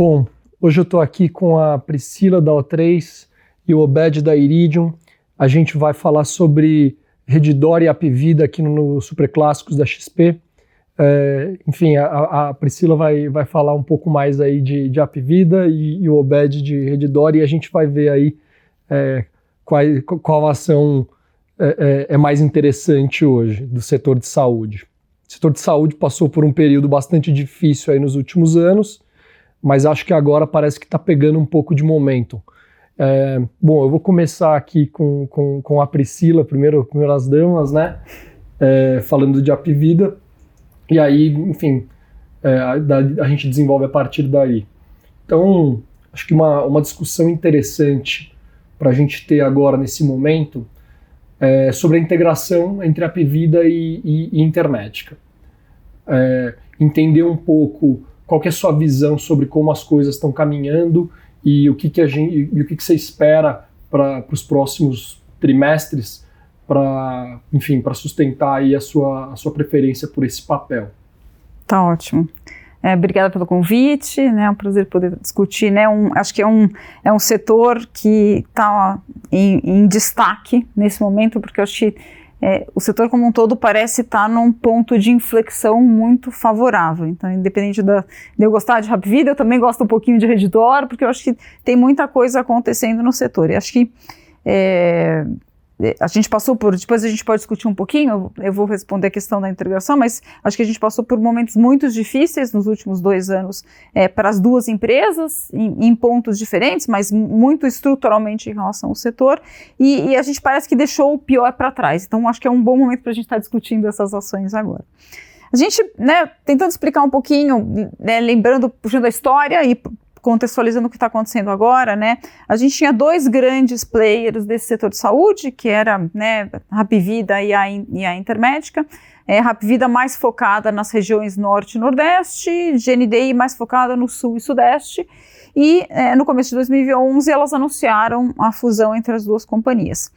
Bom, hoje eu estou aqui com a Priscila da O3 e o Obed da Iridium. A gente vai falar sobre Redditor e Hapvida aqui no Superclássicos da XP. Enfim, a Priscila vai falar um pouco mais aí de Hapvida e o Obed de Redditor, e a gente vai ver aí qual ação é mais interessante hoje do setor de saúde. O setor de saúde passou por um período bastante difícil aí nos últimos anos, mas acho que agora parece que está pegando um pouco de momentum. Bom, eu vou começar aqui com a Priscila, primeiro as damas, né? Falando de Hapvida, e aí, enfim, a gente desenvolve a partir daí. Então, acho que uma discussão interessante para a gente ter agora nesse momento é sobre a integração entre Hapvida e Intermédica. Entender um pouco qual que é a sua visão sobre como as coisas estão caminhando e o que você espera para os próximos trimestres para sustentar aí a sua preferência por esse papel. Tá ótimo. Obrigada pelo convite, né? É um prazer poder discutir, né? Acho que é um setor que está em destaque nesse momento, porque eu acho que o setor como um todo parece estar num ponto de inflexão muito favorável. Então, independente de eu gostar de Hapvida, eu também gosto um pouquinho de Redditor, porque eu acho que tem muita coisa acontecendo no setor. E acho que a gente passou depois a gente pode discutir um pouquinho, eu vou responder a questão da integração, mas acho que a gente passou por momentos muito difíceis nos últimos 2 anos para as duas empresas, em pontos diferentes, mas muito estruturalmente em relação ao setor, e a gente parece que deixou o pior para trás. Então acho que é um bom momento para a gente estar discutindo essas ações agora. A gente, tentando explicar um pouquinho, puxando a história e contextualizando o que está acontecendo agora, né? A gente tinha 2 grandes players desse setor de saúde, que era, Hapvida e a Intermédica. Hapvida mais focada nas regiões Norte e Nordeste, GNDI mais focada no Sul e Sudeste. E no começo de 2011 elas anunciaram a fusão entre as duas companhias.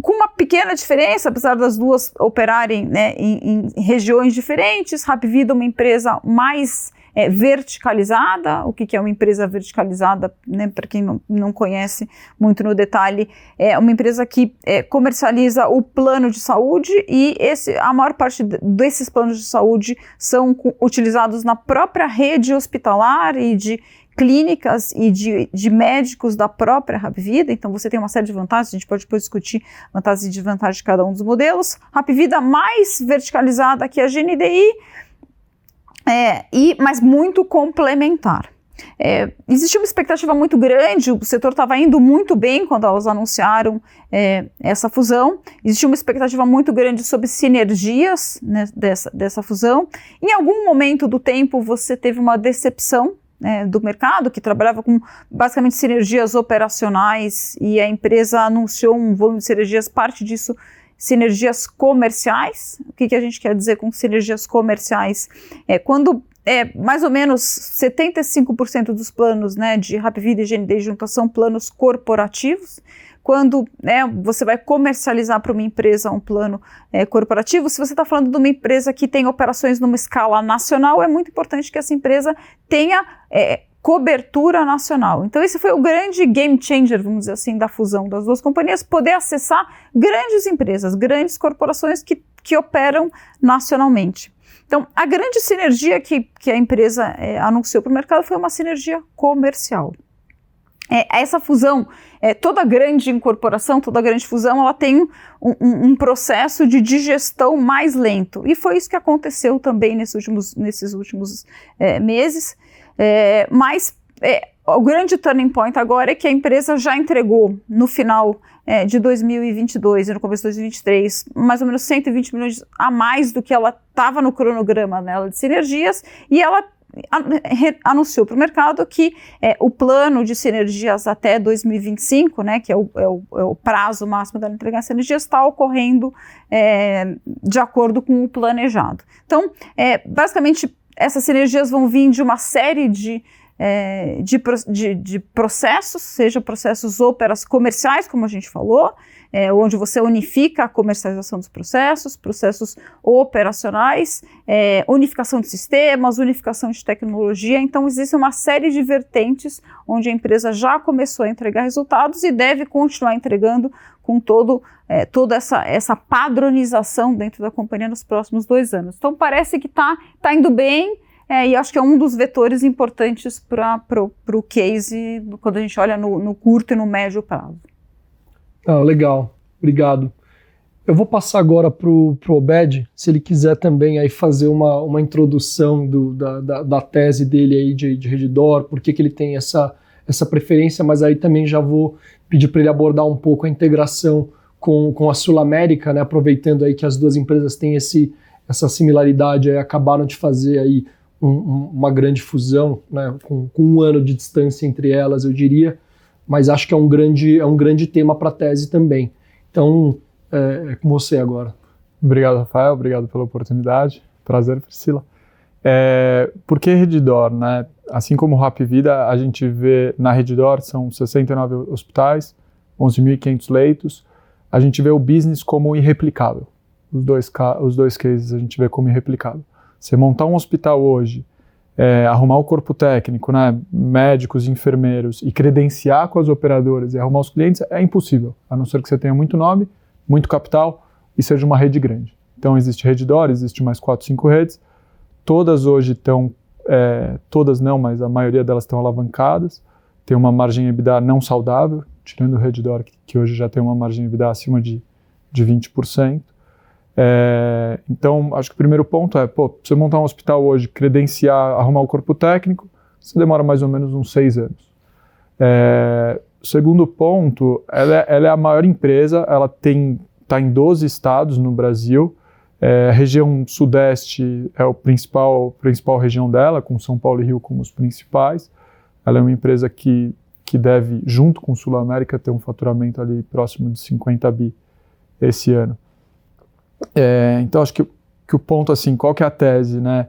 Com uma pequena diferença, apesar das duas operarem em regiões diferentes, Hapvida é uma empresa mais verticalizada. O que é uma empresa verticalizada, para quem não conhece muito no detalhe, é uma empresa que comercializa o plano de saúde, e a maior parte desses planos de saúde são utilizados na própria rede hospitalar e de clínicas e de médicos da própria Hapvida. Então você tem uma série de vantagens, a gente pode depois discutir vantagens e desvantagens de cada um dos modelos. Hapvida mais verticalizada que a GNDI, mas muito complementar. Existia uma expectativa muito grande, o setor estava indo muito bem quando elas anunciaram essa fusão. Existia uma expectativa muito grande sobre sinergias, né, dessa fusão. Em algum momento do tempo você teve uma decepção do mercado, que trabalhava com basicamente sinergias operacionais, e a empresa anunciou um volume de sinergias, parte disso sinergias comerciais. O que a gente quer dizer com sinergias comerciais? Quando mais ou menos 75% dos planos, de Hapvida e GNDI juntas são planos corporativos. Quando você vai comercializar para uma empresa um plano corporativo, se você está falando de uma empresa que tem operações numa escala nacional, é muito importante que essa empresa tenha cobertura nacional. Então esse foi o grande game changer, vamos dizer assim, da fusão das duas companhias, poder acessar grandes empresas, grandes corporações que operam nacionalmente. Então a grande sinergia que a empresa anunciou para o mercado foi uma sinergia comercial. Essa fusão, toda grande incorporação, toda grande fusão, ela tem um processo de digestão mais lento, e foi isso que aconteceu também nesses últimos meses. Mas o grande turning point agora é que a empresa já entregou no final de 2022 e no começo de 2023 mais ou menos 120 milhões a mais do que ela estava no cronograma dela de sinergias, e ela anunciou para o mercado que o plano de sinergias até 2025, que é o prazo máximo dela entregar sinergias, está ocorrendo de acordo com o planejado. Então, basicamente, essas sinergias vão vir de uma série de de processos, seja processos comerciais, como a gente falou, onde você unifica a comercialização dos processos operacionais, unificação de sistemas, unificação de tecnologia. Então, existe uma série de vertentes onde a empresa já começou a entregar resultados e deve continuar entregando com toda essa padronização dentro da companhia nos próximos 2 anos. Então, parece que está indo bem, e acho que é um dos vetores importantes para o case quando a gente olha no curto e no médio prazo. Legal, obrigado. Eu vou passar agora para o Obed, se ele quiser também aí fazer uma introdução da tese dele aí de Redditor, por que ele tem essa preferência, mas aí também já vou pedir para ele abordar um pouco a integração com a Sul-América, né, aproveitando aí que as duas empresas têm essa similaridade, aí acabaram de fazer aí uma grande fusão, né, com 1 ano de distância entre elas, eu diria, mas acho que é um grande tema para a tese também. Então, é com você agora. Obrigado, Rafael. Obrigado pela oportunidade. Prazer, Priscila. Por que Redditor, né? Assim como o Hapvida, a gente vê na Redditor, são 69 hospitais, 11.500 leitos. A gente vê o business como irreplicável. Os dois cases a gente vê como irreplicável. Você montar um hospital hoje, arrumar o corpo técnico, né, médicos, enfermeiros, e credenciar com as operadoras e arrumar os clientes é impossível, a não ser que você tenha muito nome, muito capital e seja uma rede grande. Então existe Redditor, existe mais 4, 5 redes, todas hoje estão, todas não, mas a maioria delas estão alavancadas, tem uma margem EBITDA não saudável, tirando o Redditor, que hoje já tem uma margem EBITDA acima de 20%. Então, acho que o primeiro ponto é, você montar um hospital hoje, credenciar, arrumar o corpo técnico, isso demora mais ou menos uns 6 anos. O segundo ponto, ela é a maior empresa, ela está em 12 estados no Brasil, a região sudeste é a principal região dela, com São Paulo e Rio como os principais. Ela é uma empresa que deve, junto com Sul América, ter um faturamento ali próximo de 50 bi esse ano. Então acho que o ponto, assim, qual que é a tese, né?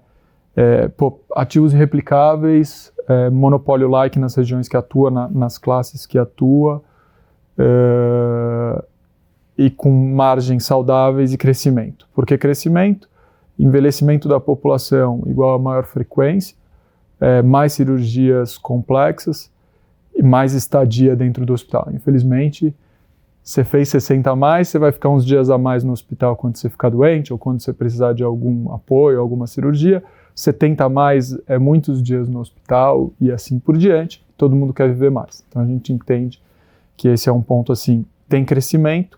Ativos irreplicáveis, monopólio-like nas regiões que atua, nas classes que atua, e com margens saudáveis e crescimento. Por que crescimento? Envelhecimento da população igual a maior frequência, mais cirurgias complexas e mais estadia dentro do hospital. Infelizmente, você fez 60 a mais, você vai ficar uns dias a mais no hospital quando você ficar doente ou quando você precisar de algum apoio, alguma cirurgia. 70 a mais é muitos dias no hospital e assim por diante. Todo mundo quer viver mais. Então a gente entende que esse é um ponto, assim, tem crescimento,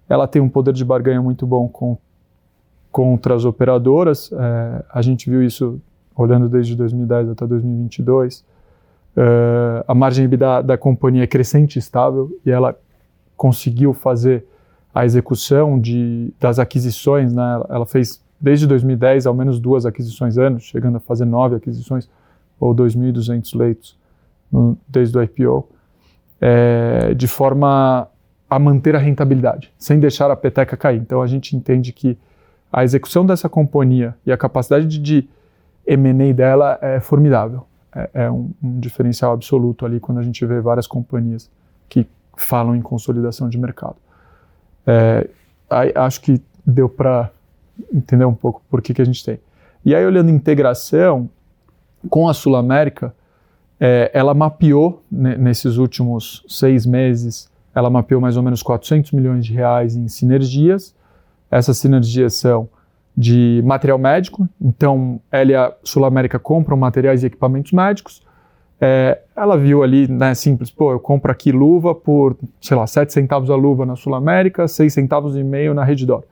ela tem um poder de barganha muito bom contra as operadoras. A gente viu isso olhando desde 2010 até 2022. A margem da companhia é crescente e estável e ela conseguiu fazer a execução das aquisições, né? Ela fez desde 2010 ao menos 2 aquisições anos, chegando a fazer 9 aquisições ou 2.200 leitos desde o IPO, de forma a manter a rentabilidade, sem deixar a peteca cair. Então a gente entende que a execução dessa companhia e a capacidade de M&A dela é formidável. É um diferencial absoluto ali quando a gente vê várias companhias que falam em consolidação de mercado. Acho que deu para entender um pouco por que a gente tem. E aí, olhando integração com a Sul América, ela mapeou, nesses últimos 6 meses, ela mapeou mais ou menos 400 milhões de reais em sinergias. Essas sinergias são de material médico, então ela e a Sul América compram materiais e equipamentos médicos. Ela viu ali, né, simples, eu compro aqui luva por, 7 centavos a luva na Sul América, 6 centavos e meio na Redditor.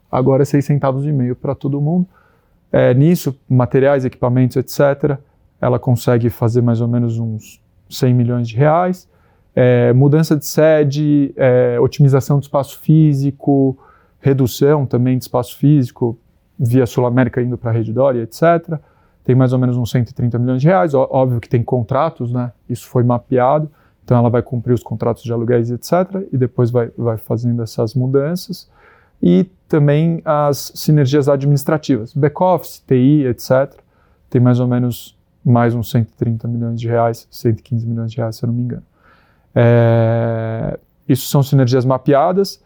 Agora é 6 centavos e meio para todo mundo. Nisso, materiais, equipamentos, etc., ela consegue fazer mais ou menos uns 100 milhões de reais. Mudança de sede, otimização do espaço físico, redução também de espaço físico, via Sul América indo para a Redditor, etc., tem mais ou menos uns 130 milhões de reais, óbvio que tem contratos, né? Isso foi mapeado, então ela vai cumprir os contratos de aluguéis, etc., e depois vai fazendo essas mudanças. E também as sinergias administrativas, back-office, TI, etc., tem mais ou menos mais uns 130 milhões de reais, 115 milhões de reais, se eu não me engano. Isso são sinergias mapeadas.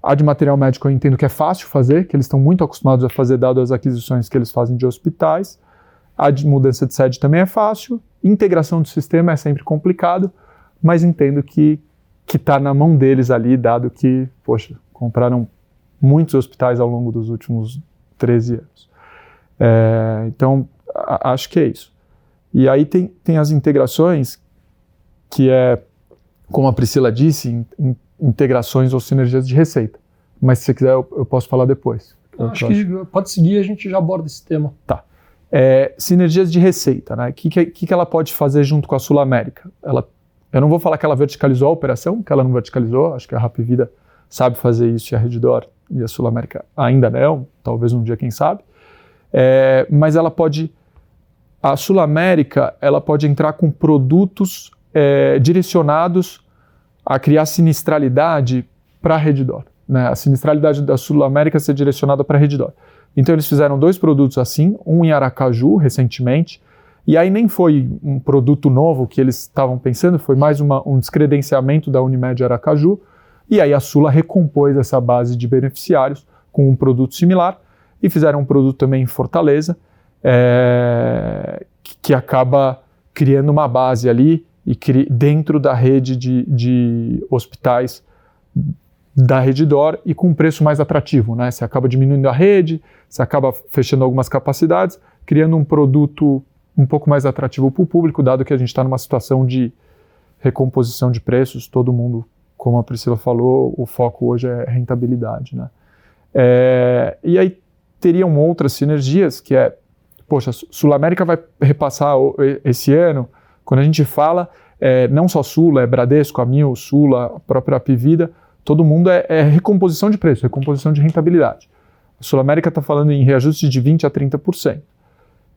A de material médico eu entendo que é fácil fazer, que eles estão muito acostumados a fazer, dado as aquisições que eles fazem de hospitais. A de mudança de sede também é fácil. Integração do sistema é sempre complicado, mas entendo que está na mão deles ali, dado que, poxa, compraram muitos hospitais ao longo dos últimos 13 anos. Então, acho que é isso. E aí tem as integrações, que é, como a Priscila disse, integrações ou sinergias de receita. Mas se você quiser, eu posso falar depois. Acho que pode seguir, a gente já aborda esse tema. Tá. Sinergias de receita, né? O que ela pode fazer junto com a Sul América? Eu não vou falar que ela verticalizou a operação, que ela não verticalizou, acho que a Hapvida sabe fazer isso e a Redditor e a Sul América ainda não, talvez um dia, quem sabe. Mas a Sul América, ela pode entrar com produtos direcionados a criar sinistralidade para a Redditor, né? A sinistralidade da Sul América ser direcionada para a Redditor. Então eles fizeram 2 produtos assim, um em Aracaju recentemente, e aí nem foi um produto novo que eles estavam pensando, foi mais um descredenciamento da Unimed Aracaju, e aí a Sula recompôs essa base de beneficiários com um produto similar, e fizeram um produto também em Fortaleza, que acaba criando uma base ali, e dentro da rede de hospitais da Redditor e com um preço mais atrativo, né? Você acaba diminuindo a rede, você acaba fechando algumas capacidades, criando um produto um pouco mais atrativo para o público, dado que a gente está numa situação de recomposição de preços, todo mundo, como a Priscila falou, o foco hoje é rentabilidade, né? E aí teriam outras sinergias, que poxa, Sul América vai repassar esse ano. Quando a gente fala, não só Sula, é Bradesco, Amil, Sula, a própria Hapvida, todo mundo é recomposição de preço, recomposição de rentabilidade. A Sul América está falando em reajuste de 20% a 30%.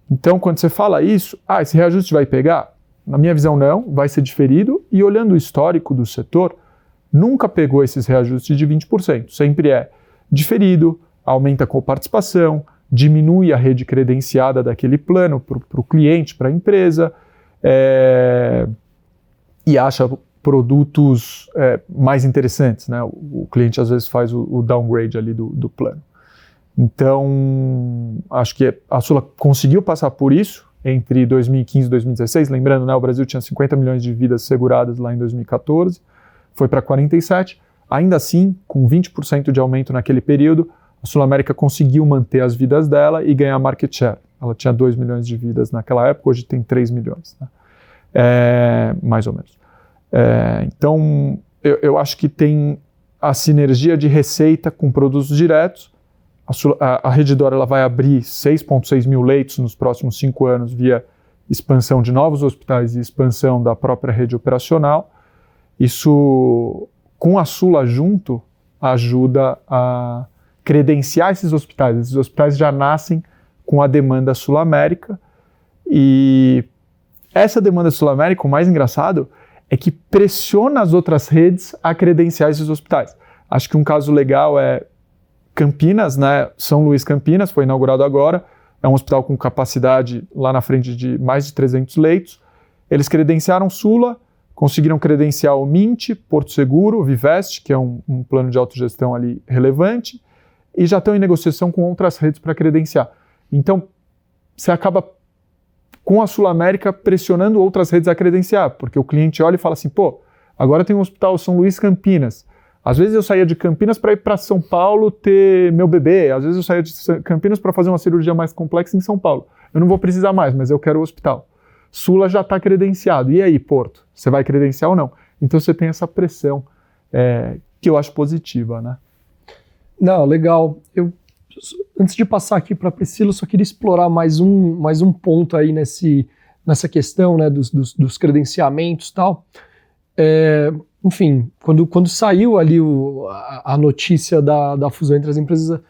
Então, quando você fala isso, esse reajuste vai pegar? Na minha visão, não, vai ser diferido, e olhando o histórico do setor, nunca pegou esses reajustes de 20%. Sempre é diferido, aumenta a coparticipação, diminui a rede credenciada daquele plano para o cliente, para a empresa, e acha produtos mais interessantes, né? O cliente às vezes faz o downgrade ali do plano. Então, acho que a Sula conseguiu passar por isso entre 2015 e 2016, lembrando, né, o Brasil tinha 50 milhões de vidas seguradas lá em 2014, foi para 47, ainda assim, com 20% de aumento naquele período, a Sul América conseguiu manter as vidas dela e ganhar market share. Ela tinha 2 milhões de vidas naquela época, hoje tem 3 milhões, né? Mais ou menos. Então, eu acho que tem a sinergia de receita com produtos diretos. A Redditor ela vai abrir 6,6 mil leitos nos próximos 5 anos via expansão de novos hospitais e expansão da própria rede operacional. Isso, com a Sula junto, ajuda a credenciar esses hospitais. Esses hospitais já nascem com a demanda Sul América, e essa demanda Sul América, o mais engraçado, é que pressiona as outras redes a credenciar esses hospitais. Acho que um caso legal é Campinas, né? São Luís Campinas, foi inaugurado agora, é um hospital com capacidade lá na frente de mais de 300 leitos. Eles credenciaram Sula, conseguiram credenciar o Mint, Porto Seguro, Vivest, que é um plano de autogestão ali relevante, e já estão em negociação com outras redes para credenciar. Então, você acaba com a Sul América pressionando outras redes a credenciar, porque o cliente olha e fala assim, agora tem um hospital São Luís Campinas. Às vezes eu saía de Campinas para ir para São Paulo ter meu bebê, às vezes eu saía de Campinas para fazer uma cirurgia mais complexa em São Paulo. Eu não vou precisar mais, mas eu quero o hospital. Sula já está credenciado. E aí, Porto? Você vai credenciar ou não? Então você tem essa pressão que eu acho positiva, né? Não, legal. Antes de passar aqui para a Priscila, eu só queria explorar mais um ponto aí nessa questão, né, dos credenciamentos e tal. Enfim, quando saiu ali a notícia da fusão entre as empresas,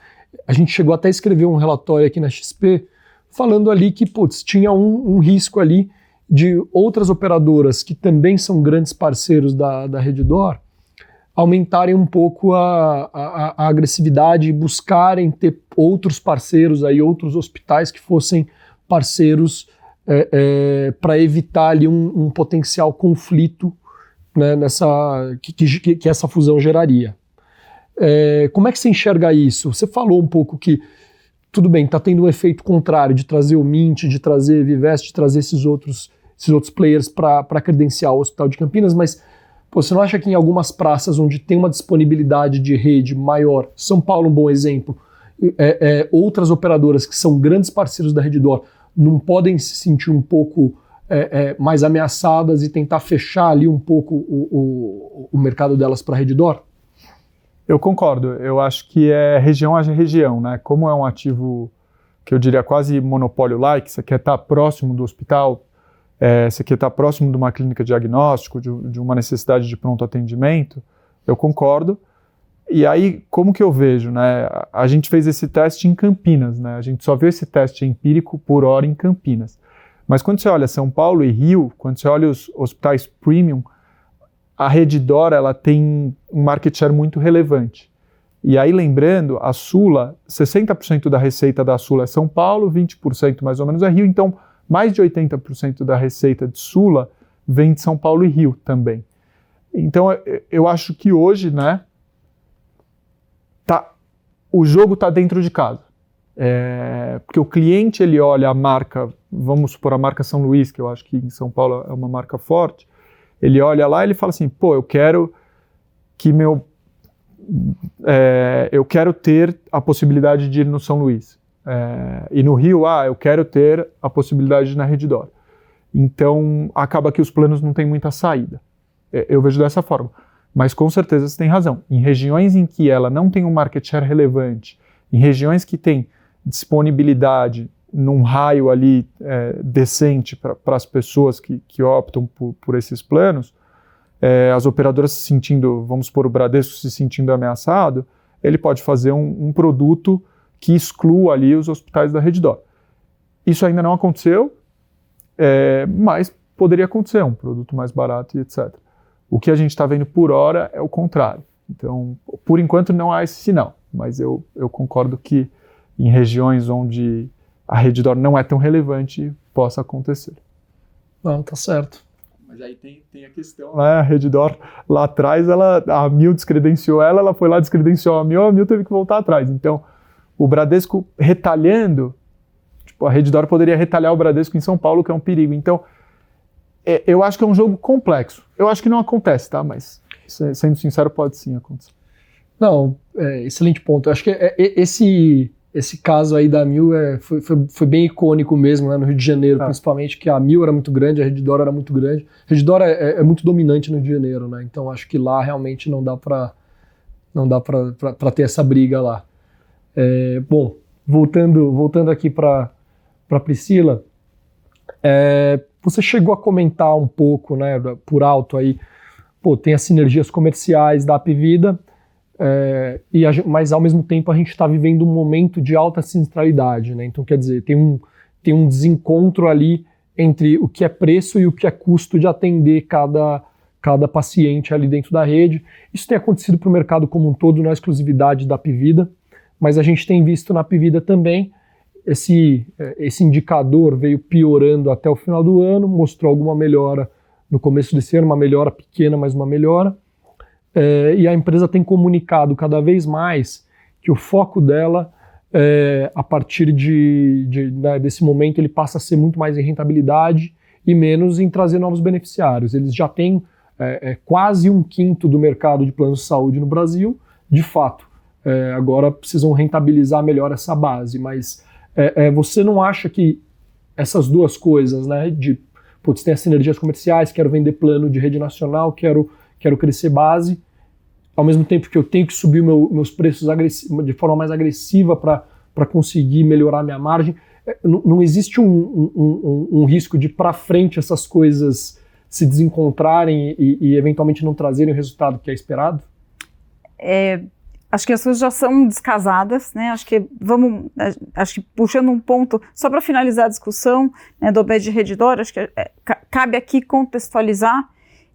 a gente chegou até a escrever um relatório aqui na XP, falando ali que, tinha um risco ali de outras operadoras que também são grandes parceiros da Redditor aumentarem um pouco a agressividade e buscarem ter outros parceiros aí, outros hospitais que fossem parceiros para evitar ali um potencial conflito, né, que essa fusão geraria. Como é que você enxerga isso? Você falou um pouco que, tudo bem, está tendo um efeito contrário de trazer o Mint, de trazer Vivest, de trazer esses outros players para credenciar o Hospital de Campinas, mas você não acha que em algumas praças onde tem uma disponibilidade de rede maior, São Paulo é um bom exemplo, outras operadoras que são grandes parceiros da Redditor não podem se sentir um pouco mais ameaçadas e tentar fechar ali um pouco o mercado delas para a Redditor? Eu concordo. Eu acho que é região a região, né? Como é um ativo que eu diria quase monopólio-like, você quer estar próximo do hospital, você quer estar próximo de uma clínica de diagnóstico, de uma necessidade de pronto atendimento, eu concordo. E aí, como que eu vejo, né? A gente fez esse teste em Campinas, né? A gente só viu esse teste empírico por hora em Campinas. Mas quando você olha São Paulo e Rio, quando você olha os hospitais premium, a Redditor, ela tem um market share muito relevante. E aí, lembrando, a Sula, 60% da receita da Sula é São Paulo, 20% mais ou menos é Rio, então mais de 80% da receita de Sula vem de São Paulo e Rio também. Então, eu acho que hoje, né, o jogo está dentro de casa. Porque o cliente, ele olha a marca, vamos supor a marca São Luís, que eu acho que em São Paulo é uma marca forte, ele olha lá e ele fala assim, eu quero que eu quero ter a possibilidade de ir no São Luís. E no Rio, eu quero ter a possibilidade de ir na Redditor. Então, acaba que os planos não têm muita saída. Eu vejo dessa forma. Mas com certeza você tem razão. Em regiões em que ela não tem um market share relevante, em regiões que tem disponibilidade num raio ali decente para as pessoas que optam por esses planos, as operadoras se sentindo, vamos supor, o Bradesco se sentindo ameaçado, ele pode fazer um produto que exclua ali os hospitais da Redditor. Isso ainda não aconteceu, mas poderia acontecer, um produto mais barato e etc. O que a gente está vendo por hora é o contrário. Então, por enquanto não há esse sinal, mas eu concordo que em regiões onde a Redditor não é tão relevante, possa acontecer. Não, tá certo. Mas aí tem a questão, né? A Redditor lá atrás, a Mil descredenciou ela foi lá, descredenciou a Mil teve que voltar atrás. Então, o Bradesco retalhando, a Redditor poderia retalhar o Bradesco em São Paulo, que é um perigo. Então, eu acho que é um jogo complexo. Eu acho que não acontece, tá? Mas, sendo sincero, pode sim acontecer. Não, excelente ponto. Eu acho que esse caso aí da Mil foi bem icônico mesmo, né, no Rio de Janeiro, principalmente, que a Mil era muito grande, a Redditor era muito grande. A Redditor é muito dominante no Rio de Janeiro, né? Então acho que lá realmente não dá para ter essa briga lá. Bom, voltando aqui para Priscila, você chegou a comentar um pouco, né, por alto aí, tem as sinergias comerciais da Apvida, mas ao mesmo tempo a gente está vivendo um momento de alta sinistralidade, né? Então quer dizer, tem um desencontro ali entre o que é preço e o que é custo de atender cada paciente ali dentro da rede. Isso tem acontecido para o mercado como um todo, não é exclusividade da Apvida, mas a gente tem visto na Apvida também esse indicador veio piorando até o final do ano, mostrou alguma melhora no começo desse ano, uma melhora pequena, mas uma melhora. E a empresa tem comunicado cada vez mais que o foco dela, a partir desse momento, ele passa a ser muito mais em rentabilidade e menos em trazer novos beneficiários. Eles já têm quase 1/5 do mercado de planos de saúde no Brasil, de fato. Agora precisam rentabilizar melhor essa base, mas você não acha que essas duas coisas, né, tem as sinergias comerciais, quero vender plano de rede nacional, quero crescer base, ao mesmo tempo que eu tenho que subir meus preços de forma mais agressiva para conseguir melhorar minha margem, não existe um risco de para frente essas coisas se desencontrarem e eventualmente não trazerem o resultado que é esperado? Acho que as coisas já são descasadas, né? Acho que puxando um ponto, só para finalizar a discussão, né, do OBED Redditor, acho que cabe aqui contextualizar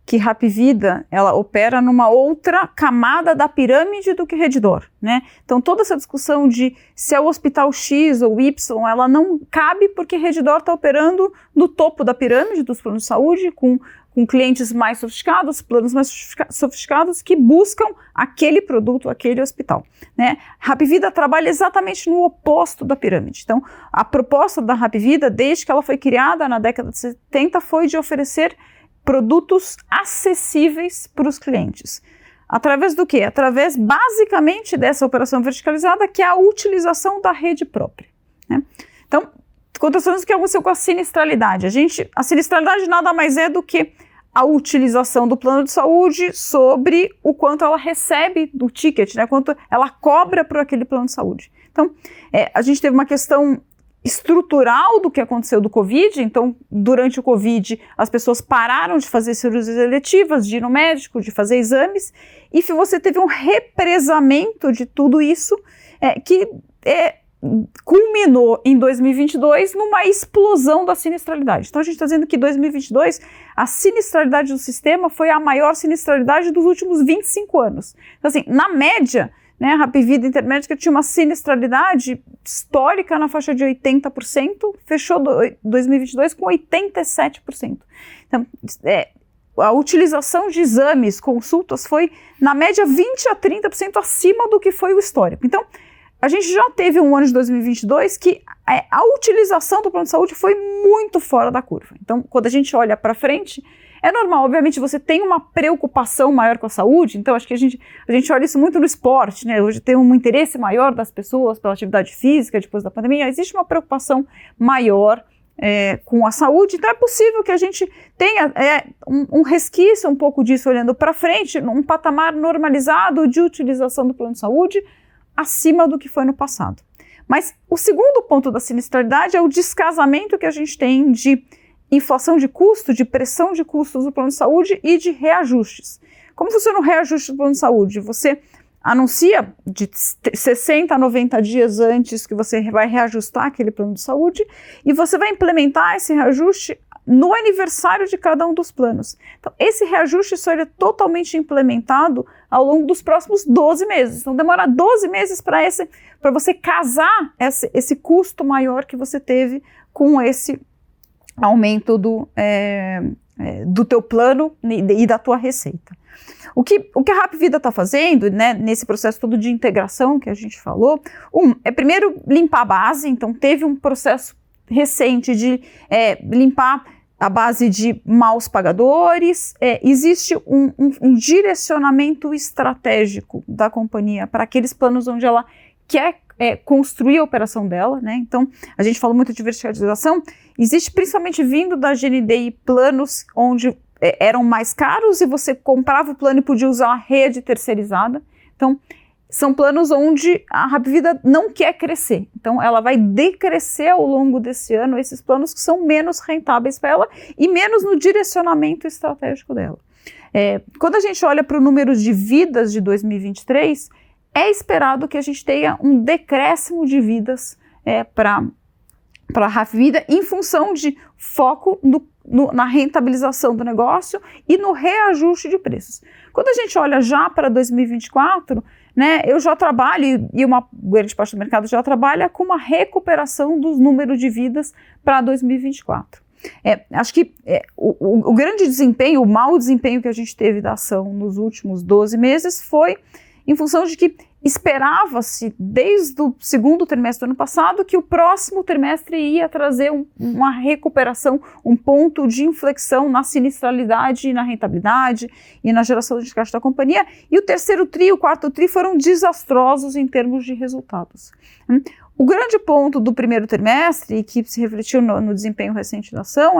que Hapvida, ela opera numa outra camada da pirâmide do que Redditor, né? Então toda essa discussão de se é o hospital X ou Y, ela não cabe porque Redditor está operando no topo da pirâmide dos planos de saúde, com clientes mais sofisticados, planos mais sofisticados que buscam aquele produto, aquele hospital, né? Hapvida trabalha exatamente no oposto da pirâmide. Então a proposta da Hapvida, desde que ela foi criada na década de 70, foi de oferecer produtos acessíveis para os clientes. Através do quê? Através, basicamente, dessa operação verticalizada, que é a utilização da rede própria, né? Então, contando o que aconteceu com a sinistralidade. A sinistralidade nada mais é do que a utilização do plano de saúde sobre o quanto ela recebe do ticket, né? Quanto ela cobra por aquele plano de saúde. Então, a gente teve uma questão estrutural do que aconteceu do Covid. Então, durante o Covid, as pessoas pararam de fazer cirurgias eletivas, de ir no médico, de fazer exames, e você teve um represamento de tudo isso que culminou em 2022 numa explosão da sinistralidade. Então, a gente está dizendo que em 2022, a sinistralidade do sistema foi a maior sinistralidade dos últimos 25 anos. Então, assim, na média, né, a Hapvida Intermédica tinha uma sinistralidade histórica na faixa de 80%, fechou 2022 com 87%. Então, a utilização de exames, consultas, foi, na média, 20% a 30% acima do que foi o histórico. Então, a gente já teve um ano de 2022 que a utilização do plano de saúde foi muito fora da curva. Então, quando a gente olha para frente, é normal, obviamente, você tem uma preocupação maior com a saúde, então acho que a gente olha isso muito no esporte, né? Hoje tem um interesse maior das pessoas pela atividade física depois da pandemia, existe uma preocupação maior com a saúde, então é possível que a gente tenha um resquício um pouco disso olhando para frente, um patamar normalizado de utilização do plano de saúde acima do que foi no passado. Mas o segundo ponto da sinistralidade é o descasamento que a gente tem de inflação de custo, de pressão de custos do plano de saúde e de reajustes. Como funciona o reajuste do plano de saúde? Você anuncia de 60 a 90 dias antes que você vai reajustar aquele plano de saúde e você vai implementar esse reajuste no aniversário de cada um dos planos. Então, esse reajuste só é totalmente implementado ao longo dos próximos 12 meses. Então, demora 12 meses para você casar esse custo maior que você teve com esse aumento do teu plano e da tua receita. O que a Hapvida está fazendo, né, nesse processo todo de integração que a gente falou, é primeiro limpar a base. Então teve um processo recente de limpar a base de maus pagadores. Existe um direcionamento estratégico da companhia para aqueles planos onde ela quer construir a operação dela, né? Então, a gente falou muito de verticalização, existe principalmente vindo da GNDI planos onde eram mais caros e você comprava o plano e podia usar a rede terceirizada. Então, são planos onde a Hapvida não quer crescer. Então, ela vai decrescer ao longo desse ano esses planos que são menos rentáveis para ela e menos no direcionamento estratégico dela. Quando a gente olha para o número de vidas de 2023, é esperado que a gente tenha um decréscimo de vidas para a Hapvida em função de foco na rentabilização do negócio e no reajuste de preços. Quando a gente olha já para 2024, né, eu já trabalho, e uma grande parte do mercado já trabalha com uma recuperação dos números de vidas para 2024. Acho que o grande desempenho, o mau desempenho que a gente teve da ação nos últimos 12 meses foi em função de que esperava-se, desde o segundo trimestre do ano passado, que o próximo trimestre ia trazer uma recuperação, um ponto de inflexão na sinistralidade, na rentabilidade e na geração de caixa da companhia, e o terceiro tri e o quarto tri foram desastrosos em termos de resultados. O grande ponto do primeiro trimestre, e que se refletiu no desempenho recente da ação,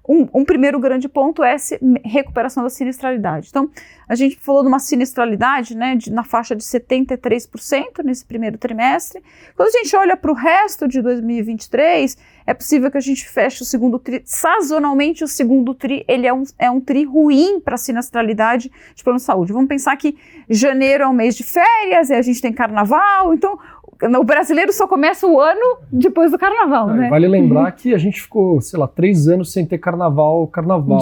um primeiro grande ponto é essa recuperação da sinistralidade. Então, a gente falou de uma sinistralidade, né, na faixa de 73% nesse primeiro trimestre. Quando a gente olha para o resto de 2023, é possível que a gente feche o segundo tri. Sazonalmente, o segundo tri ele é um tri ruim para a sinistralidade de plano de saúde. Vamos pensar que janeiro é um mês de férias, e a gente tem carnaval, então o brasileiro só começa o ano depois do carnaval, né? Vale lembrar que a gente ficou, sei lá, 3 anos sem ter carnaval.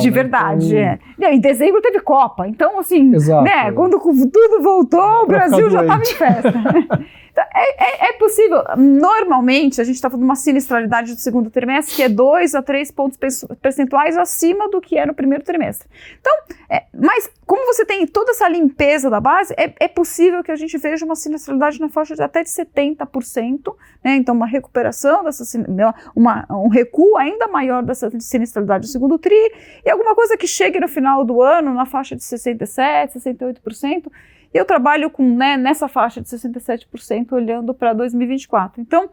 De verdade, Não, em dezembro teve Copa, então assim, Exato, né? Quando tudo voltou, o Brasil já estava em festa. Então, é possível. Normalmente, a gente está falando de uma sinistralidade do segundo trimestre que é 2 a 3 pontos percentuais acima do que é no primeiro trimestre. Então, mas como você tem toda essa limpeza da base, é possível que a gente veja uma sinistralidade na faixa de até de 70%, né? Então, uma recuperação, um recuo ainda maior dessa sinistralidade do segundo tri, e alguma coisa que chegue no final do ano na faixa de 67%, 68%. Eu trabalho nessa faixa de 67% olhando para 2024. Então,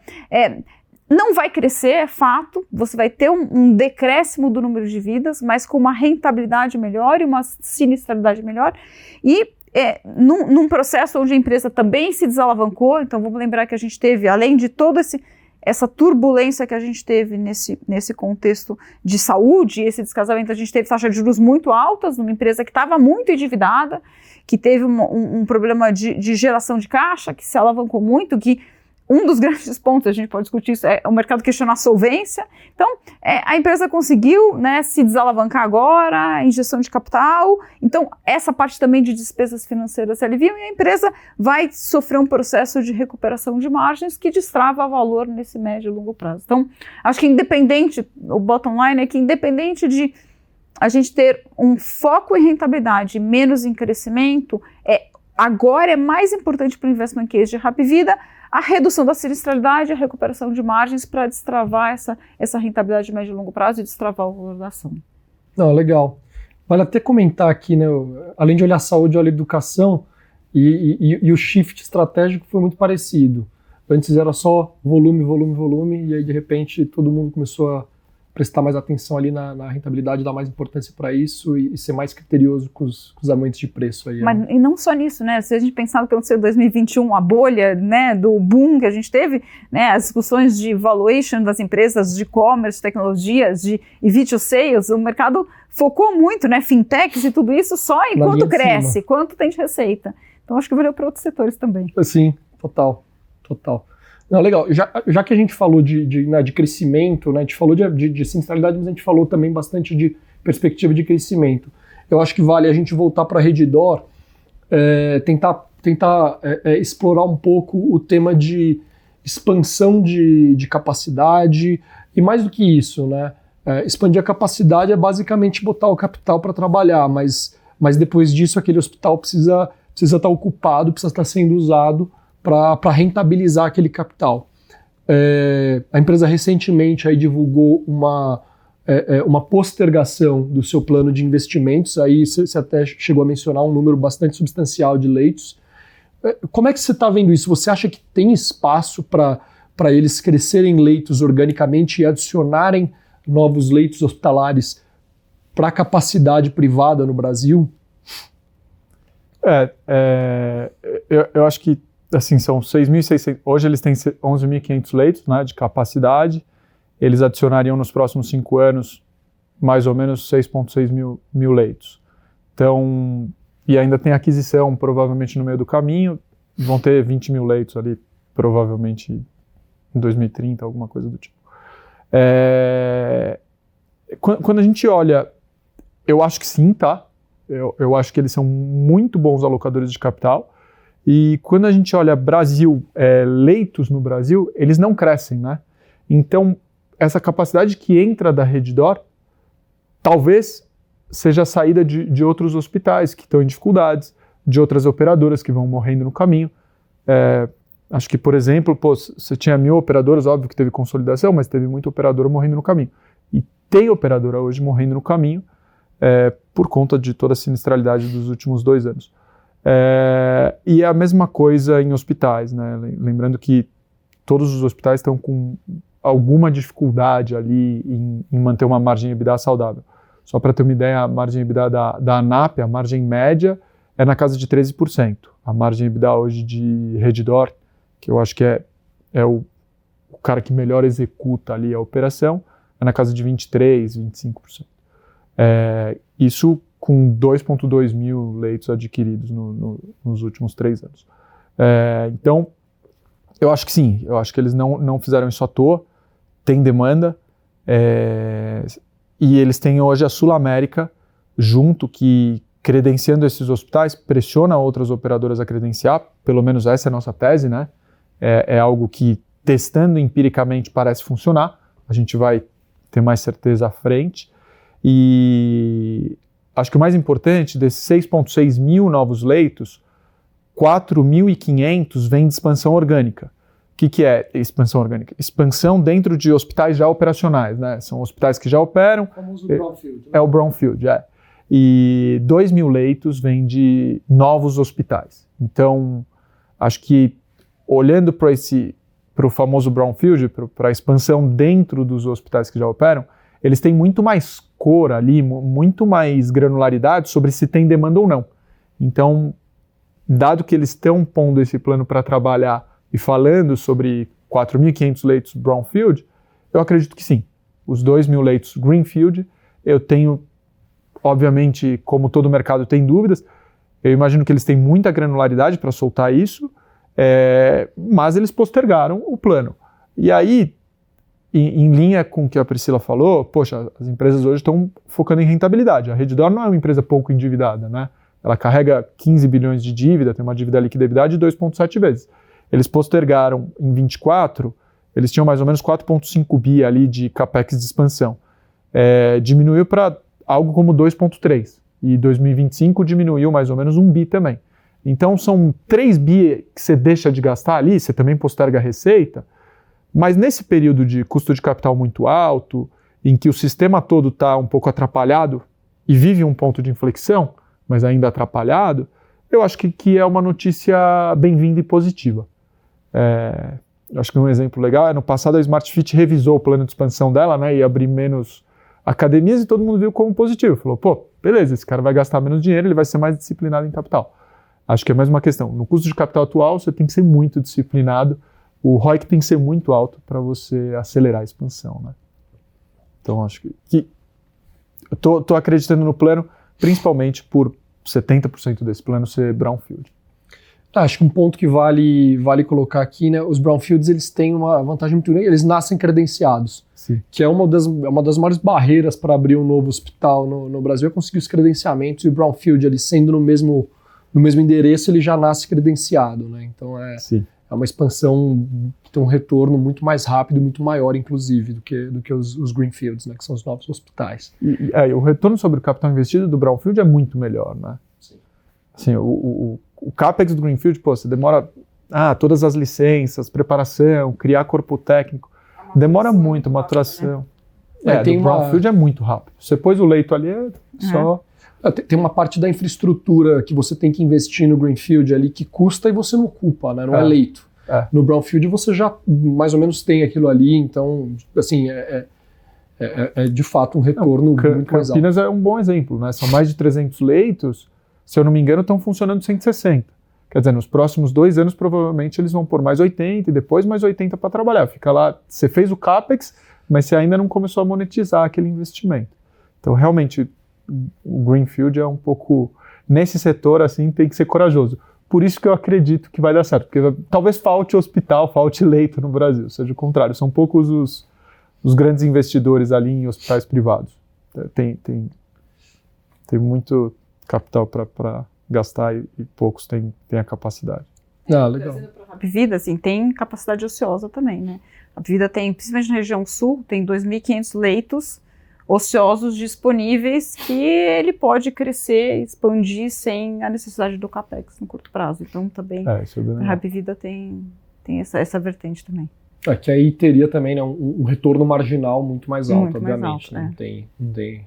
não vai crescer, é fato, você vai ter um decréscimo do número de vidas, mas com uma rentabilidade melhor e uma sinistralidade melhor. E num processo onde a empresa também se desalavancou, então vamos lembrar que a gente teve, além de toda essa turbulência que a gente teve nesse contexto de saúde, esse descasamento, a gente teve taxas de juros muito altas, numa empresa que estava muito endividada, que teve um problema de geração de caixa, que se alavancou muito, que um dos grandes pontos, a gente pode discutir isso, é o mercado questionar a solvência. Então, a empresa conseguiu, né, se desalavancar agora, injeção de capital, então essa parte também de despesas financeiras se aliviam e a empresa vai sofrer um processo de recuperação de margens que destrava valor nesse médio e longo prazo. Então, acho que o bottom line é que independente de a gente ter um foco em rentabilidade menos em crescimento, agora é mais importante para o investment case de Hapvida a redução da sinistralidade e a recuperação de margens para destravar essa rentabilidade de médio e longo prazo e destravar o valor da ação. Não, legal. Vale até comentar aqui, né, além de olhar saúde, olhar educação, e o shift estratégico foi muito parecido. Antes era só volume, e aí de repente todo mundo começou a prestar mais atenção ali na rentabilidade, dar mais importância para isso e ser mais criterioso com os aumentos de preço aí. Mas, e não só nisso, né? Se a gente pensar no que aconteceu em 2021, a bolha, né, do boom que a gente teve, né, as discussões de valuation das empresas de e-commerce, tecnologias, e video sales, o mercado focou muito, né, fintechs e tudo isso só em quanto cresce, quanto tem de receita. Então acho que valeu para outros setores também. Sim, total. Não, legal. Já que a gente falou de crescimento, né, a gente falou de sinistralidade, mas a gente falou também bastante de perspectiva de crescimento. Eu acho que vale a gente voltar para a Redditor, tentar explorar um pouco o tema de expansão de capacidade, e mais do que isso, né, expandir a capacidade é basicamente botar o capital para trabalhar, mas depois disso aquele hospital precisa estar ocupado, precisa estar sendo usado para rentabilizar aquele capital. A empresa recentemente aí divulgou uma postergação do seu plano de investimentos, aí você até chegou a mencionar um número bastante substancial de leitos. Como é que você está vendo isso? Você acha que tem espaço para eles crescerem leitos organicamente e adicionarem novos leitos hospitalares para a capacidade privada no Brasil? Eu acho que assim, são 6.600, hoje eles têm 11.500 leitos, né, de capacidade, eles adicionariam nos próximos 5 anos mais ou menos 6.6 mil leitos. Então, e ainda tem aquisição provavelmente no meio do caminho, vão ter 20 mil leitos ali, provavelmente em 2030, alguma coisa do tipo. Quando a gente olha, eu acho que sim, tá? Eu acho que eles são muito bons alocadores de capital. E quando a gente olha Brasil, leitos no Brasil, eles não crescem, né? Então, essa capacidade que entra da Redditor, talvez seja a saída de outros hospitais que estão em dificuldades, de outras operadoras que vão morrendo no caminho. Acho que, por exemplo, você tinha 1.000 operadoras, óbvio que teve consolidação, mas teve muita operadora morrendo no caminho. E tem operadora hoje morrendo no caminho por conta de toda a sinistralidade dos últimos 2 anos. E é a mesma coisa em hospitais, né? Lembrando que todos os hospitais estão com alguma dificuldade ali em manter uma margem EBITDA saudável. Só para ter uma ideia, a margem EBITDA da ANAP, a margem média, é na casa de 13%. A margem EBITDA hoje de Redditor, que eu acho que é o cara que melhor executa ali a operação, é na casa de 23%, 25%. Isso com 2.2 mil leitos adquiridos nos últimos 3 anos. Então, Eu acho que sim, eu acho que eles não fizeram isso à toa, tem demanda, e eles têm hoje a Sul América junto, que credenciando esses hospitais, pressiona outras operadoras a credenciar, pelo menos essa é a nossa tese, né? É algo que, testando empiricamente, parece funcionar, a gente vai ter mais certeza à frente, e acho que o mais importante, desses 6,6 mil novos leitos, 4.500 vem de expansão orgânica. O que é expansão orgânica? Expansão dentro de hospitais já operacionais, né? São hospitais que já operam. O famoso brownfield. Né? É o brownfield, E 2.000 leitos vêm de novos hospitais. Então, acho que olhando para o famoso brownfield, para a expansão dentro dos hospitais que já operam, eles têm muito mais cor ali, muito mais granularidade sobre se tem demanda ou não. Então, dado que eles estão pondo esse plano para trabalhar e falando sobre 4.500 leitos brownfield, eu acredito que sim. Os 2.000 leitos greenfield, eu tenho, obviamente, como todo mercado tem dúvidas, eu imagino que eles têm muita granularidade para soltar isso, mas eles postergaram o plano. E aí, em linha com o que a Priscila falou, poxa, as empresas hoje estão focando em rentabilidade. A Redditor não é uma empresa pouco endividada, né? Ela carrega 15 bilhões de dívida, tem uma dívida líquida EBITDA de 2,7 vezes. Eles postergaram em 24, eles tinham mais ou menos 4,5 bi ali de capex de expansão. Diminuiu para algo como 2,3. E 2025 diminuiu mais ou menos 1 bi também. Então são 3 bi que você deixa de gastar ali, você também posterga a receita, mas nesse período de custo de capital muito alto, em que o sistema todo está um pouco atrapalhado e vive um ponto de inflexão, mas ainda atrapalhado, eu acho que é uma notícia bem-vinda e positiva. Eu acho que um exemplo legal no passado a Smart Fit revisou o plano de expansão dela, né, e abrir menos academias, e todo mundo viu como positivo. Falou, pô, beleza, esse cara vai gastar menos dinheiro, ele vai ser mais disciplinado em capital. Acho que é mais uma questão. No custo de capital atual, você tem que ser muito disciplinado, o ROIC tem que ser muito alto para você acelerar a expansão, né? Então, acho que eu tô acreditando no plano, principalmente por 70% desse plano ser brownfield. Acho que um ponto que vale colocar aqui, né? Os brownfields, eles têm uma vantagem muito grande, eles nascem credenciados. Sim. Que é uma das maiores barreiras para abrir um novo hospital no Brasil, é conseguir os credenciamentos, e o brownfield, ele sendo no mesmo endereço, ele já nasce credenciado, né? Então Sim. É uma expansão que tem um retorno muito mais rápido e muito maior, inclusive, do que os greenfields, né? Que são os novos hospitais. O retorno sobre o capital investido do brownfield é muito melhor, né? Sim. Assim, o capex do greenfield, pô, você demora todas as licenças, preparação, criar corpo técnico, demora muito, maturação. O brownfield é muito rápido. Você pôs o leito ali, só... Tem uma parte da infraestrutura que você tem que investir no greenfield ali que custa e você não ocupa, né? Não é leito. No brownfield você já mais ou menos tem aquilo ali, então, assim, é de fato um retorno muito mais alto. Campinas é um bom exemplo, né? São mais de 300 leitos, se eu não me engano, estão funcionando 160. Quer dizer, nos próximos 2 anos, provavelmente, eles vão pôr mais 80 e depois mais 80 para trabalhar. Fica lá, você fez o CAPEX, mas você ainda não começou a monetizar aquele investimento. Então, realmente, o greenfield é um pouco... Nesse setor, assim, tem que ser corajoso. Por isso que eu acredito que vai dar certo. Porque talvez falte hospital, falte leito no Brasil. Seja o contrário, são poucos os grandes investidores ali em hospitais privados. Tem muito capital para gastar e poucos têm a capacidade. Legal. A Hapvida, assim, tem capacidade ociosa também, né? A Hapvida tem, principalmente na região sul, tem 2.500 leitos ociosos disponíveis que ele pode crescer, expandir sem a necessidade do capex no curto prazo. Então também a Hapvida tem essa vertente também. Que aí teria também, né, um retorno marginal muito mais alto, muito obviamente. Mais alto, Não tem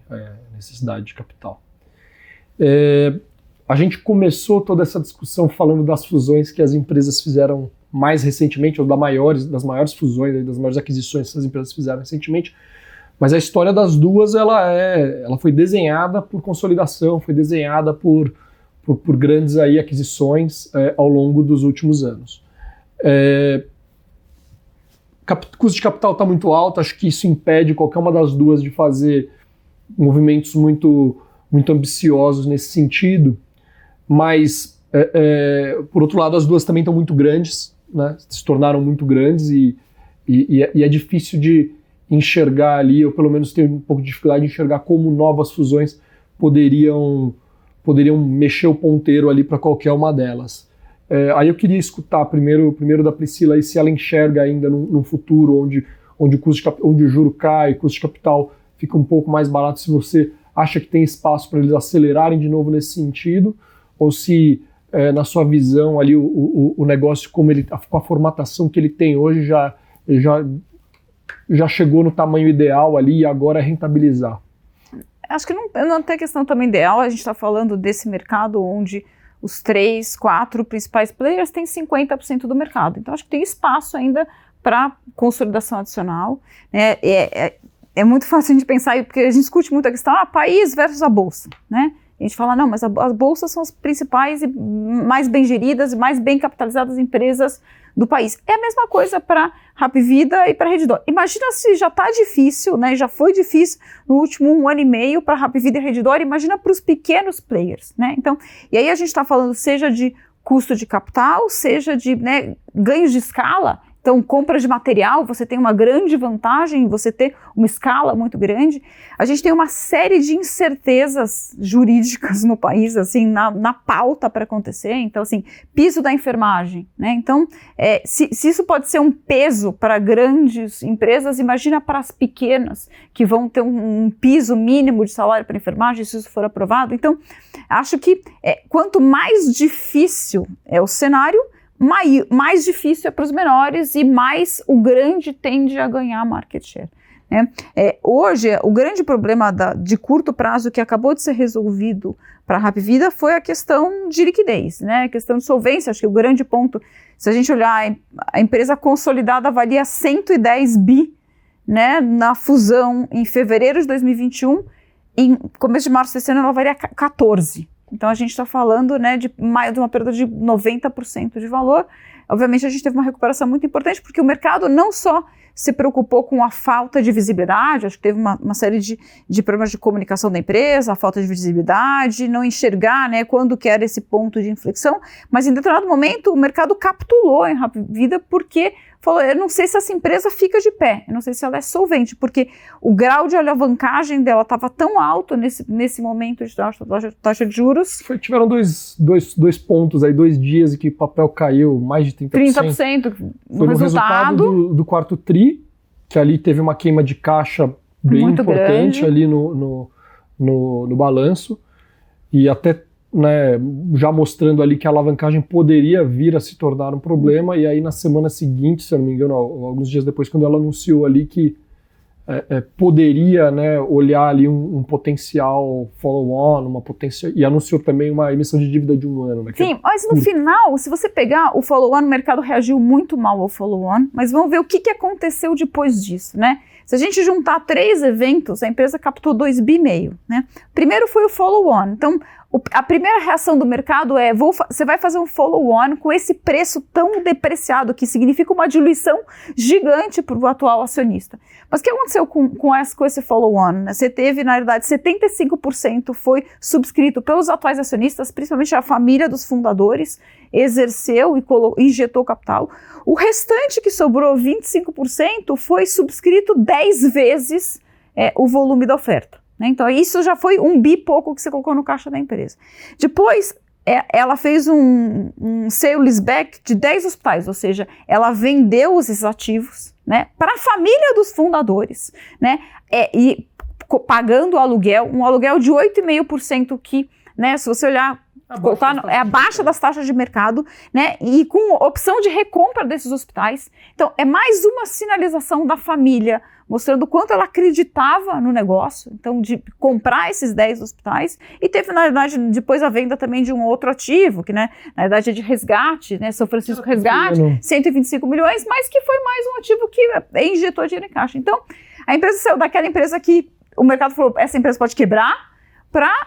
necessidade de capital. A gente começou toda essa discussão falando das fusões que as empresas fizeram mais recentemente, ou das maiores fusões, das maiores aquisições que as empresas fizeram recentemente. Mas a história das duas, ela foi desenhada por consolidação, foi desenhada por grandes aí aquisições ao longo dos últimos anos. O custo de capital está muito alto, acho que isso impede qualquer uma das duas de fazer movimentos muito, muito ambiciosos nesse sentido, mas, por outro lado, as duas também estão muito grandes, né, se tornaram muito grandes e é difícil de enxergar ali, ou pelo menos tenho um pouco de dificuldade de enxergar como novas fusões poderiam mexer o ponteiro ali para qualquer uma delas. Aí eu queria escutar primeiro da Priscila aí, se ela enxerga ainda num futuro onde o juro cai, o custo de capital fica um pouco mais barato, se você acha que tem espaço para eles acelerarem de novo nesse sentido, ou se na sua visão ali o negócio com a formatação que ele tem hoje já chegou no tamanho ideal ali e agora é rentabilizar. Acho que não tem questão também ideal, a gente está falando desse mercado onde os 3, 4 principais players têm 50% do mercado, então acho que tem espaço ainda para consolidação adicional, né? É muito fácil de pensar, porque a gente discute muito a questão, país versus a bolsa, né? A gente fala, não, mas as bolsas são as principais e mais bem geridas e mais bem capitalizadas empresas do país. É a mesma coisa para Hapvida e para Redditor. Imagina se já está difícil, né? Já foi difícil no último 1 ano e meio para Hapvida e Redditor, imagina para os pequenos players, né? Então, e aí a gente está falando seja de custo de capital, seja de, né, ganhos de escala. Então, compra de material, você tem uma grande vantagem em você ter uma escala muito grande. A gente tem uma série de incertezas jurídicas no país, assim, na pauta para acontecer. Então, assim, piso da enfermagem, né? Então, se isso pode ser um peso para grandes empresas, imagina para as pequenas, que vão ter um piso mínimo de salário para enfermagem, se isso for aprovado. Então, acho que quanto mais difícil é o cenário, mais difícil é para os menores e mais o grande tende a ganhar market share, né? Hoje, o grande problema de curto prazo que acabou de ser resolvido para a Hapvida foi a questão de liquidez, né? A questão de solvência. Acho que o grande ponto, se a gente olhar, a empresa consolidada valia 110 bi, né, na fusão em fevereiro de 2021, em começo de março desse ano ela valia 14. Então a gente está falando, né, de uma perda de 90% de valor. Obviamente a gente teve uma recuperação muito importante porque o mercado não só se preocupou com a falta de visibilidade, acho que teve uma série de problemas de comunicação da empresa, a falta de visibilidade, não enxergar, né, quando que era esse ponto de inflexão, mas em determinado momento o mercado capitulou em Hapvida porque falou, eu não sei se essa empresa fica de pé, eu não sei se ela é solvente, porque o grau de alavancagem dela estava tão alto nesse momento de taxa de juros. Tiveram dois pontos aí, 2 dias em que o papel caiu mais de 30%. 30% no resultado do quarto tri, que ali teve uma queima de caixa bem muito importante grande ali no balanço, e até, né, já mostrando ali que a alavancagem poderia vir a se tornar um problema, e aí na semana seguinte, se eu não me engano, alguns dias depois, quando ela anunciou ali que poderia, né, olhar ali um potencial follow-on, e anunciou também uma emissão de dívida de 1 ano. Né, sim, mas no final, se você pegar o follow-on, o mercado reagiu muito mal ao follow-on, mas vamos ver o que aconteceu depois disso, né? Se a gente juntar 3 eventos, a empresa captou 2,5 bi, né? Primeiro foi o follow-on. Então, a primeira reação do mercado é, você vai fazer um follow-on com esse preço tão depreciado, que significa uma diluição gigante para o atual acionista. Mas o que aconteceu com esse follow-on, né? Você teve, na verdade, 75% foi subscrito pelos atuais acionistas, principalmente a família dos fundadores, exerceu e injetou capital. O restante que sobrou, 25%, foi subscrito 10 vezes o volume da oferta, né? Então isso já foi 1 bi pouco que você colocou no caixa da empresa. Depois ela fez um sale-leaseback de 10 hospitais, ou seja, ela vendeu esses ativos, né, para a família dos fundadores, né, e pagando o aluguel, um aluguel de 8,5% que, né, se você olhar, abaixo das taxas de mercado, né, e com opção de recompra desses hospitais. Então, é mais uma sinalização da família, mostrando o quanto ela acreditava no negócio, então, de comprar esses 10 hospitais, e teve, na verdade, depois a venda também de um outro ativo, que, né, na verdade é de resgate, né, São Francisco Resgate, 125 milhões, mas que foi mais um ativo que injetou dinheiro em caixa. Então, a empresa saiu daquela empresa que o mercado falou, essa empresa pode quebrar,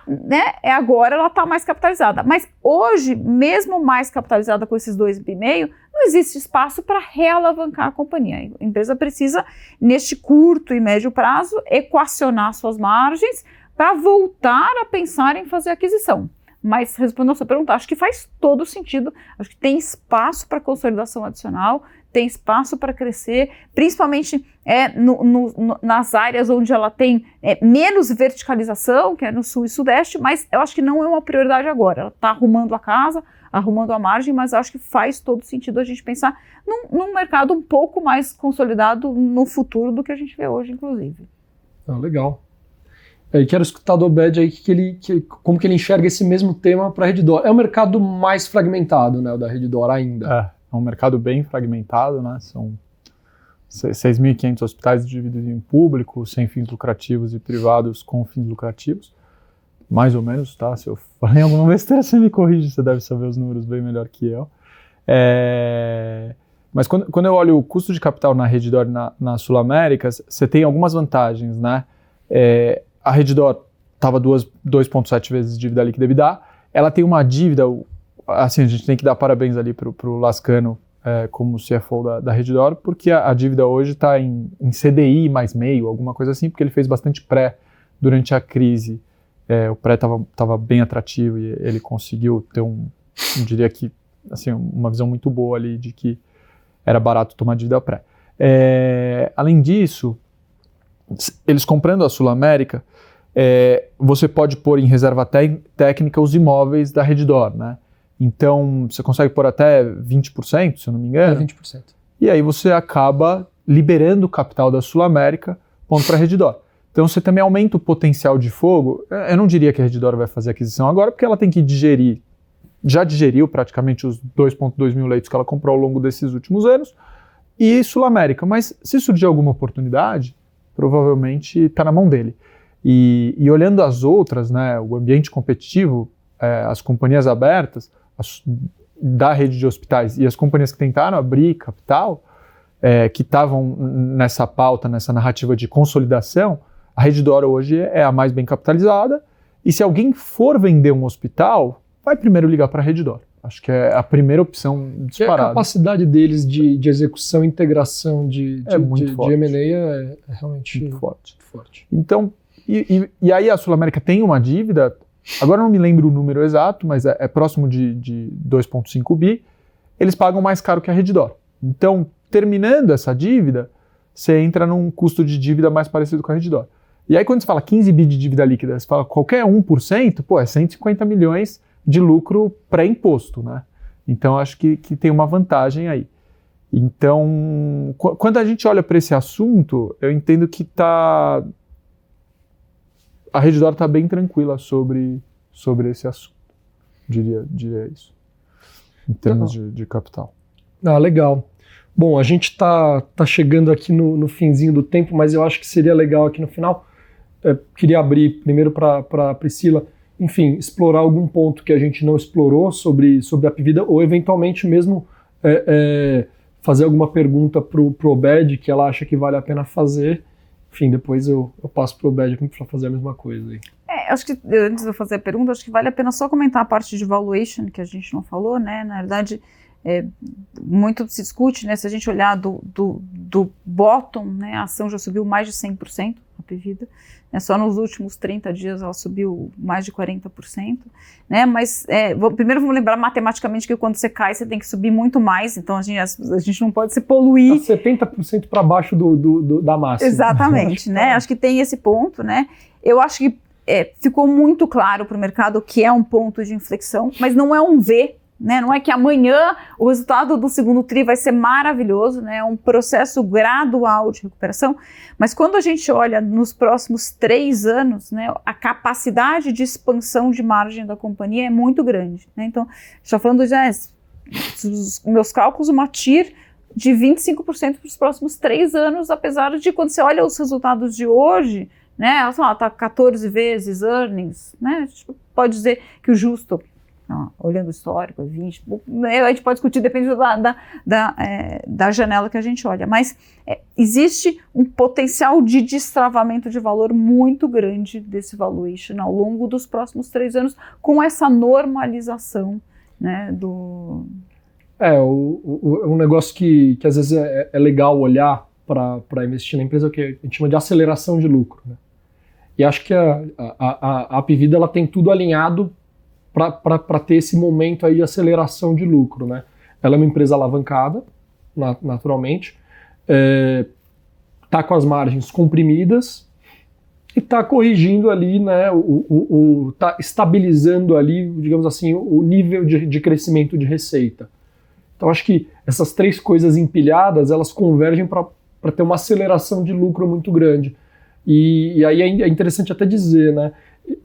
né, agora ela está mais capitalizada. Mas hoje, mesmo mais capitalizada com esses 2,5 bi, não existe espaço para realavancar a companhia. A empresa precisa, neste curto e médio prazo, equacionar suas margens para voltar a pensar em fazer aquisição. Mas, respondendo a sua pergunta, acho que faz todo sentido, acho que tem espaço para consolidação adicional, tem espaço para crescer, principalmente nas áreas onde ela tem menos verticalização, que é no sul e sudeste, mas eu acho que não é uma prioridade agora. Ela está arrumando a casa, arrumando a margem, mas acho que faz todo sentido a gente pensar num mercado um pouco mais consolidado no futuro do que a gente vê hoje, inclusive. Legal. E quero escutar do Obed aí como que ele enxerga esse mesmo tema para a Redditor. É um mercado mais fragmentado, né, o da Redditor ainda. É um mercado bem fragmentado, né? São 6.500 hospitais divididos em público, sem fins lucrativos e privados com fins lucrativos. Mais ou menos, tá? Se eu falei alguma besteira, você me corrige, você deve saber os números bem melhor que eu. Mas quando eu olho o custo de capital na Redditor na Sul-América, você tem algumas vantagens, né? A Redditor estava 2,7 vezes dívida líquida EBITDA. Ela tem uma dívida, assim, a gente tem que dar parabéns ali pro Lascano como CFO da Redditor, porque a dívida hoje está em CDI mais meio, alguma coisa assim, porque ele fez bastante pré durante a crise. O pré estava bem atrativo e ele conseguiu ter eu diria que, assim, uma visão muito boa ali de que era barato tomar dívida pré. Além disso, eles comprando a Sul-América, você pode pôr em reserva técnica os imóveis da Redditor, né? Então, você consegue pôr até 20%, se eu não me engano. 20%. E aí você acaba liberando o capital da Sul-América pondo para a Redditor. Então, você também aumenta o potencial de fogo. Eu não diria que a Redditor vai fazer aquisição agora, porque ela tem que digerir, já digeriu praticamente os 2,2 mil leitos que ela comprou ao longo desses últimos anos, e Sul-América. Mas se surgir alguma oportunidade, provavelmente está na mão dele. E olhando as outras, né, o ambiente competitivo, as companhias abertas da rede de hospitais e as companhias que tentaram abrir capital, que estavam nessa pauta, nessa narrativa de consolidação, a Redditor hoje é a mais bem capitalizada, e se alguém for vender um hospital, vai primeiro ligar para a Redditor. Acho que é a primeira opção disparada. A capacidade deles de execução e integração de M&A é realmente muito forte. Então, e aí a Sul-América tem uma dívida, agora eu não me lembro o número exato, mas é próximo de 2,5 bi, eles pagam mais caro que a Redditor. Então, terminando essa dívida, você entra num custo de dívida mais parecido com a Redditor. E aí quando você fala 15 bi de dívida líquida, você fala qualquer 1%, é 150 milhões de lucro pré-imposto, né? Então, acho que tem uma vantagem aí. Então, quando a gente olha para esse assunto, eu entendo que a Redditor está bem tranquila sobre esse assunto. Diria isso, em termos de capital. Legal. Bom, a gente tá chegando aqui no finzinho do tempo, mas eu acho que seria legal aqui no final. Queria abrir primeiro para a Priscila, enfim, explorar algum ponto que a gente não explorou sobre a Apvida, ou eventualmente mesmo fazer alguma pergunta pro Obed que ela acha que vale a pena fazer. Enfim, depois eu passo pro Obed para fazer a mesma coisa aí. Acho que antes de eu fazer a pergunta, acho que vale a pena só comentar a parte de valuation que a gente não falou, né? Na verdade, muito se discute, né? Se a gente olhar do bottom, né? A ação já subiu mais de 100%, a Apvida. Só nos últimos 30 dias ela subiu mais de 40%, né? Mas primeiro vamos lembrar matematicamente que quando você cai você tem que subir muito mais, então a gente não pode se poluir. 70% para baixo da máxima. Exatamente, né? Acho que tem esse ponto, né? Eu acho que ficou muito claro para o mercado que é um ponto de inflexão, mas não é um V, né? Não é que amanhã o resultado do segundo TRI vai ser maravilhoso, né? É um processo gradual de recuperação, mas quando a gente olha nos próximos 3 anos, né, a capacidade de expansão de margem da companhia é muito grande, né? Então, está falando os meus cálculos, uma TIR de 25% para os próximos 3 anos, apesar de quando você olha os resultados de hoje, né, está 14 vezes earnings, né? A gente pode dizer que o justo, olhando o histórico, 20, a gente pode discutir, depende da janela que a gente olha, mas existe um potencial de destravamento de valor muito grande desse valuation ao longo dos próximos 3 anos, com essa normalização, né, um negócio que às vezes é legal olhar para investir na empresa, que a gente chama de aceleração de lucro, né? E acho que a Apvida ela tem tudo alinhado para ter esse momento aí de aceleração de lucro, né? Ela é uma empresa alavancada, naturalmente, está com as margens comprimidas e está corrigindo ali, né, tá estabilizando ali, digamos assim, o nível de crescimento de receita. Então acho que essas três coisas empilhadas, elas convergem para ter uma aceleração de lucro muito grande. E aí é interessante até dizer, né,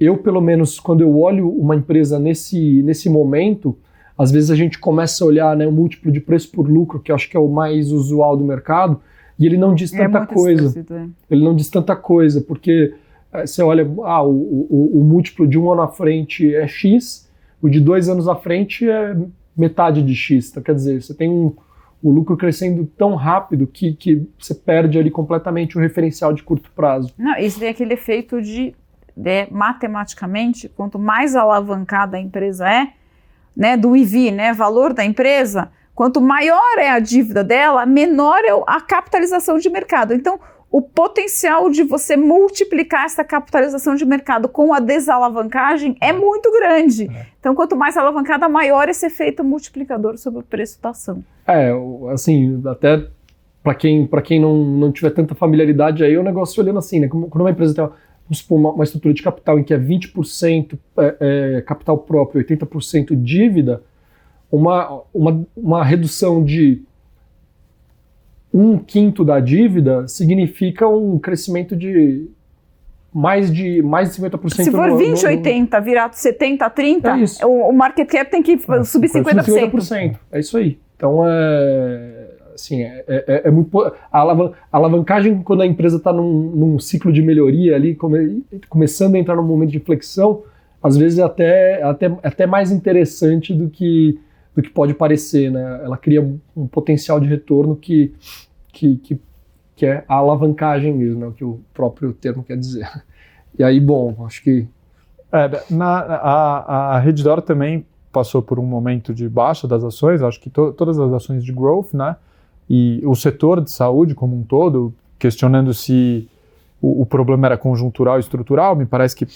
eu pelo menos quando eu olho uma empresa nesse momento, às vezes a gente começa a olhar, né, o múltiplo de preço por lucro, que eu acho que é o mais usual do mercado, e ele não diz tanta coisa. Ele não diz tanta coisa, porque você olha, o múltiplo de um ano à frente é X, o de 2 anos à frente é metade de X. Então, quer dizer, você tem o lucro crescendo tão rápido que você perde ali completamente o referencial de curto prazo. Não, isso tem aquele efeito de matematicamente, quanto mais alavancada a empresa é, né, do EV, né, valor da empresa, quanto maior é a dívida dela, menor é a capitalização de mercado. Então, o potencial de você multiplicar essa capitalização de mercado com a desalavancagem é muito grande. Então, quanto mais alavancada, maior esse efeito multiplicador sobre o preço da ação. Assim, até para quem não tiver tanta familiaridade, aí é um negócio olhando assim, né? Quando uma empresa tem vamos supor, uma estrutura de capital em que é 20% capital próprio, 80% dívida, uma redução de 1/5 da dívida significa um crescimento de mais de 50%. Se for 20/80 virar 70/30, o market cap tem que subir 50%. 50%. É isso aí. Então, assim, é muito... A alavancagem, quando a empresa está num ciclo de melhoria ali, começando a entrar num momento de inflexão, às vezes é até mais interessante do que pode parecer, né? Ela cria um potencial de retorno que é a alavancagem mesmo, né? O que o próprio termo quer dizer. E aí, bom, acho que... A Redditor também passou por um momento de baixa das ações, acho que todas as ações de growth, né? E o setor de saúde como um todo, questionando se o problema era conjuntural e estrutural, me parece que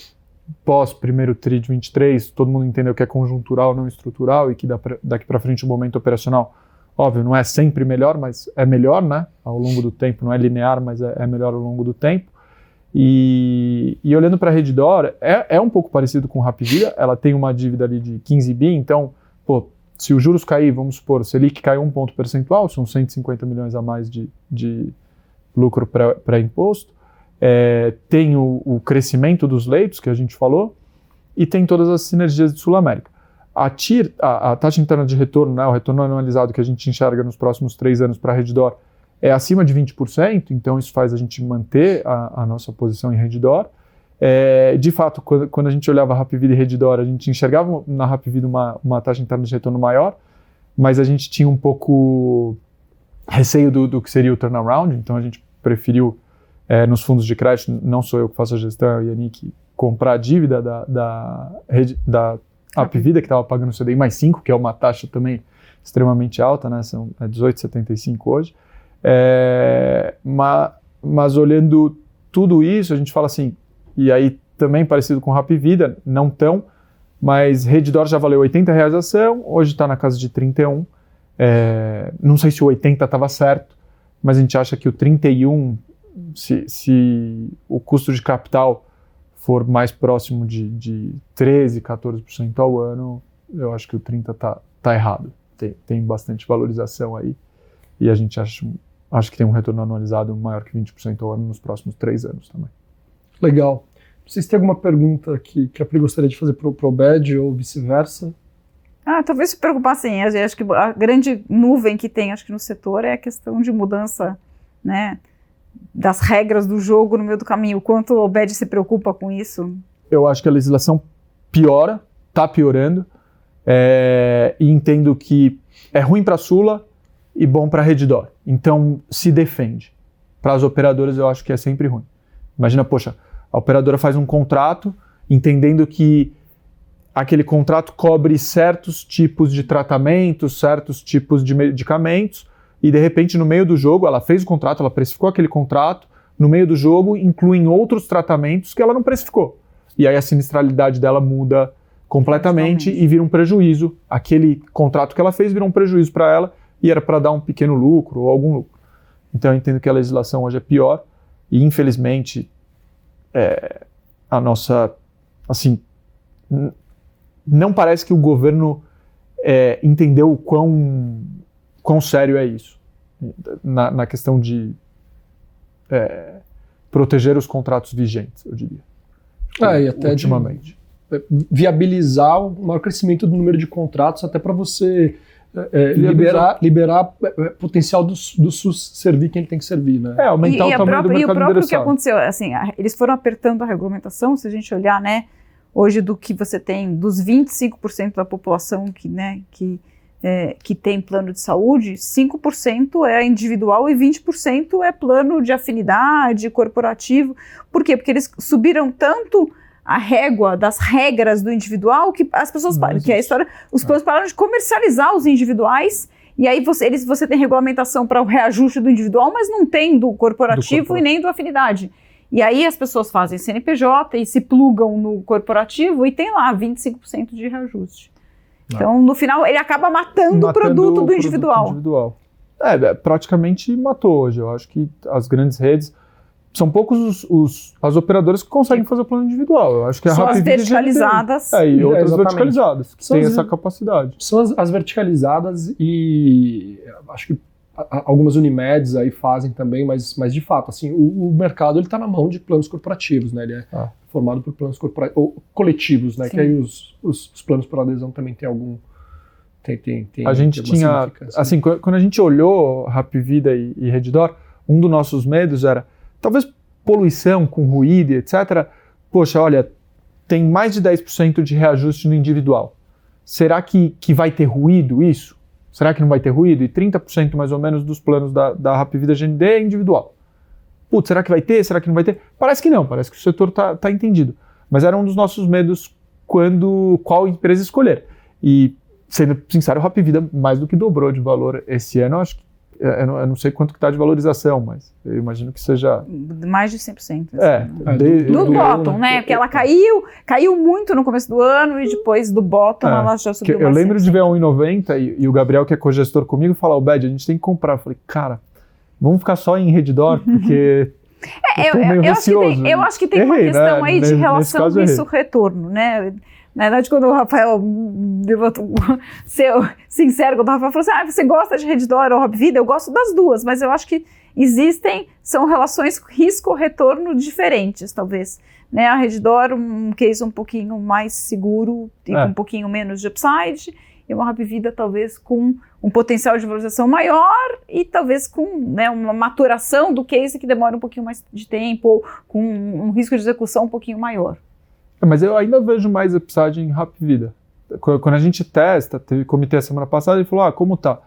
pós primeiro TRI de 23, todo mundo entendeu que é conjuntural, não estrutural, e que daqui para frente o momento operacional, óbvio, não é sempre melhor, mas é melhor, né? Ao longo do tempo, não é linear, mas é melhor ao longo do tempo. E olhando para a Redditor, é um pouco parecido com a Hapvida, ela tem uma dívida ali de 15 bi, então, se os juros cair, vamos supor, se Selic cai 1 ponto percentual, são 150 milhões a mais de lucro pré-imposto, tem o crescimento dos leitos, que a gente falou, e tem todas as sinergias de Sul América. A TIR, a taxa interna de retorno, né, o retorno anualizado que a gente enxerga nos próximos 3 anos para a Redditor, é acima de 20%, então isso faz a gente manter a nossa posição em Redditor. De fato, quando a gente olhava a Hapvida e Redditor, a gente enxergava na Hapvida uma taxa interna de retorno maior, mas a gente tinha um pouco receio do que seria o turnaround, então a gente preferiu, nos fundos de crédito, não sou eu que faço a gestão, é o Yannick, comprar a dívida da Hapvida, que estava pagando CDI mais 5, que é uma taxa também extremamente alta, né? São 18,75 hoje. Mas olhando tudo isso, a gente fala assim, e aí também parecido com Hapvida, não tão, mas Redditor já valeu R$80 a ação, hoje está na casa de 31. Não sei se o 80 estava certo, mas a gente acha que o 31, se o custo de capital for mais próximo de 13%, 14% ao ano, eu acho que o 30 tá errado. Tem bastante valorização aí, e a gente acho que tem um retorno anualizado maior que 20% ao ano nos próximos 3 anos também. Legal. Vocês têm alguma pergunta que a Pri gostaria de fazer para o Obed ou vice-versa? Talvez se preocupar, sim. Acho que a grande nuvem que tem, acho que no setor, é a questão de mudança, né, das regras do jogo no meio do caminho. O quanto o Obed se preocupa com isso? Eu acho que a legislação piora, está piorando, e entendo que é ruim para a Sula e bom para a Redditor. Então, se defende. Para as operadoras, eu acho que é sempre ruim. Imagina, poxa, a operadora faz um contrato entendendo que aquele contrato cobre certos tipos de tratamentos, certos tipos de medicamentos, e de repente no meio do jogo, ela fez o contrato, ela precificou aquele contrato, no meio do jogo incluem outros tratamentos que ela não precificou. E aí a sinistralidade dela muda completamente e vira um prejuízo. Aquele contrato que ela fez virou um prejuízo para ela e era para dar um pequeno lucro ou algum lucro. Então eu entendo que a legislação hoje é pior e infelizmente a nossa, assim, não parece que o governo entendeu o quão sério é isso na questão de proteger os contratos vigentes, eu diria. E até ultimamente. Viabilizar o maior crescimento do número de contratos, até para você liberar potencial do SUS servir quem ele tem que servir, né? Aumentar o tamanho do mercado endereçado. E o próprio que aconteceu, assim, eles foram apertando a regulamentação, se a gente olhar, né, hoje do que você tem, dos 25% da população que tem plano de saúde, 5% é individual e 20% é plano de afinidade, corporativo. Por quê? Porque eles subiram tanto a régua das regras do individual que as pessoas que é a história, os planos pararam de comercializar os individuais e aí você tem regulamentação para o reajuste do individual, mas não tem do corporativo e nem do afinidade. E aí as pessoas fazem CNPJ e se plugam no corporativo e tem lá 25% de reajuste. Então, no final, ele acaba matando o produto do individual. Praticamente matou hoje. Eu acho que as grandes redes, são poucos as operadoras que conseguem fazer o plano individual. Eu acho que são as verticalizadas. E outras verticalizadas, que têm essa capacidade. São as verticalizadas e acho que algumas Unimeds aí fazem também, mas de fato, assim, o mercado está na mão de planos corporativos, né? Ele é formado por planos corporativos, ou coletivos, né? Sim. Que aí os planos por adesão também tem algum... a gente tinha, assim, quando a gente olhou Hapvida e Redditor, um dos nossos medos era, talvez poluição com ruído, etc. Poxa, olha, tem mais de 10% de reajuste no individual. Será que vai ter ruído isso? Será que não vai ter ruído? E 30% mais ou menos dos planos da Hapvida GND é individual. Putz, será que vai ter? Será que não vai ter? Parece que não, parece que o setor tá entendido. Mas era um dos nossos medos qual empresa escolher. E, sendo sincero, o Hapvida mais do que dobrou de valor esse ano. Acho que, eu não sei quanto que está de valorização, mas eu imagino que seja... Mais de 100%. Do bottom, né? Porque ela caiu muito no começo do ano e depois do bottom ela já subiu. Eu lembro de ver a 1,90 e o Gabriel, que é co-gestor comigo, falar, o Bad, a gente tem que comprar. Eu falei, cara, vamos ficar só em Redditor, porque... eu acho que tem uma questão aí de relação risco-retorno, né? Na verdade, quando o Rafael ser sincero, quando o Rafael falou assim, você gosta de Redditor ou Hapvida? Eu gosto das duas, mas eu acho que são relações risco-retorno diferentes, talvez. Né? A Redditor, um case um pouquinho mais seguro e com um pouquinho menos de upside, e uma Hapvida talvez com um potencial de valorização maior e talvez com, né, uma maturação do case que demora um pouquinho mais de tempo ou com um risco de execução um pouquinho maior. Mas eu ainda vejo mais upside em Hapvida. Quando a gente testa, teve comitê a semana passada e falou, como tá?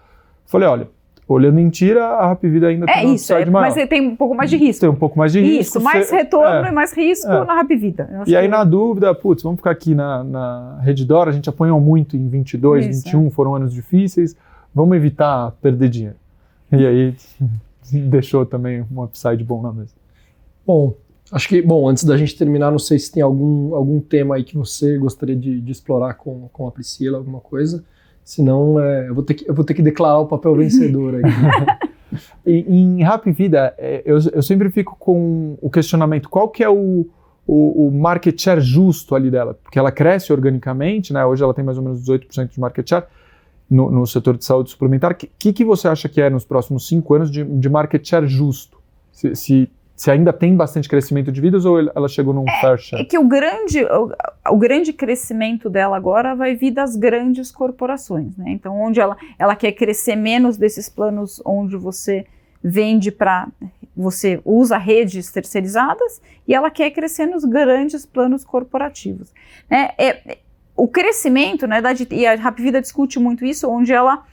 Falei, olha, olhando em tira, a Hapvida ainda tem um upside maior. Mas ele tem um pouco mais de risco. Tem um pouco mais de risco. Isso, mais retorno e mais risco na Hapvida. E aí, na dúvida, vamos ficar aqui na Redditor, a gente apanhou muito em 22, 21, foram anos difíceis, vamos evitar perder dinheiro. E aí, deixou também um upside bom na mesa. Bom, acho que, antes da gente terminar, não sei se tem algum tema aí que você gostaria de explorar com a Priscila, alguma coisa. Senão, eu vou ter que declarar o papel vencedor aqui. Em Hapvida, eu sempre fico com o questionamento, qual que é o market share justo ali dela? Porque ela cresce organicamente, né? Hoje ela tem mais ou menos 18% de market share no setor de saúde suplementar. O que você acha que nos próximos 5 anos de market share justo? Se ainda tem bastante crescimento de vidas ou ela chegou num fair share? É que o grande crescimento dela agora vai vir das grandes corporações, né? Então, onde ela quer crescer menos desses planos onde você vende você usa redes terceirizadas e ela quer crescer nos grandes planos corporativos. Né? O crescimento, né, e a Hapvida discute muito isso, onde ela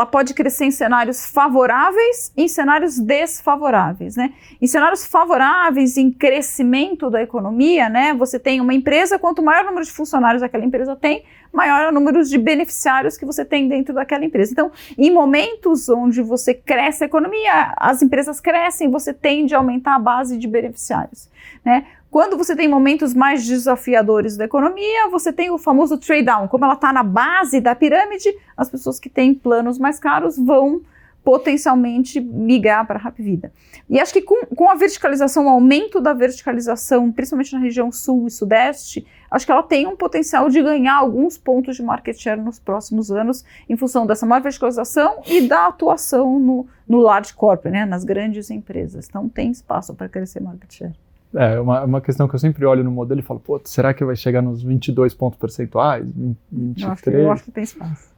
pode crescer em cenários favoráveis e em cenários desfavoráveis, né? Em cenários favoráveis, em crescimento da economia, né? Você tem uma empresa, quanto maior o número de funcionários aquela empresa tem, maior é o número de beneficiários que você tem dentro daquela empresa. Então, em momentos onde você cresce a economia, as empresas crescem, você tende a aumentar a base de beneficiários, né? Quando você tem momentos mais desafiadores da economia, você tem o famoso trade-down. Como ela está na base da pirâmide, as pessoas que têm planos mais caros vão potencialmente migrar para a Hapvida. E acho que com a verticalização, o aumento da verticalização, principalmente na região sul e sudeste, acho que ela tem um potencial de ganhar alguns pontos de market share nos próximos anos, em função dessa maior verticalização e da atuação no large corporate, né, nas grandes empresas. Então tem espaço para crescer market share. É uma questão que eu sempre olho no modelo e falo, pô, será que vai chegar nos 22 pontos percentuais? 23? Eu acho que tem espaço.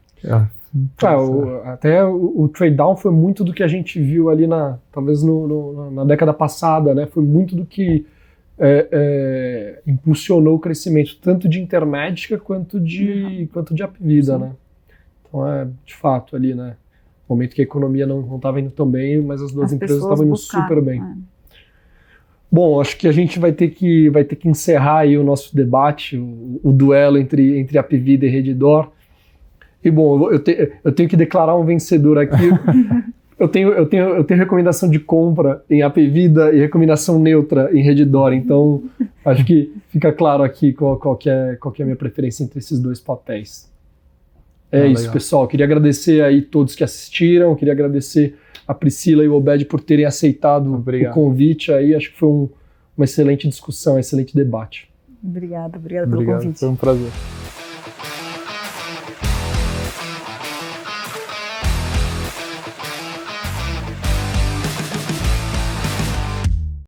Até o trade-down foi muito do que a gente viu ali talvez na década passada, né? Foi muito do que impulsionou o crescimento tanto de Intermédica quanto de Hapvida, né? Então de fato ali, né? No momento que a economia não estava indo tão bem, mas as duas empresas estavam indo super bem. Bom, acho que a gente vai ter que encerrar aí o nosso debate, o duelo entre Hapvida e Redditor. E bom, eu tenho que declarar um vencedor aqui. eu tenho recomendação de compra em Hapvida e recomendação neutra em Redditor. Então, acho que fica claro aqui qual que é a minha preferência entre esses dois papéis. Isso, legal. Pessoal. Queria agradecer aí todos que assistiram. Queria agradecer a Priscila e o Obed por terem aceitado o convite aí. Acho que foi uma excelente discussão, um excelente debate. Obrigada pelo convite. Foi um prazer.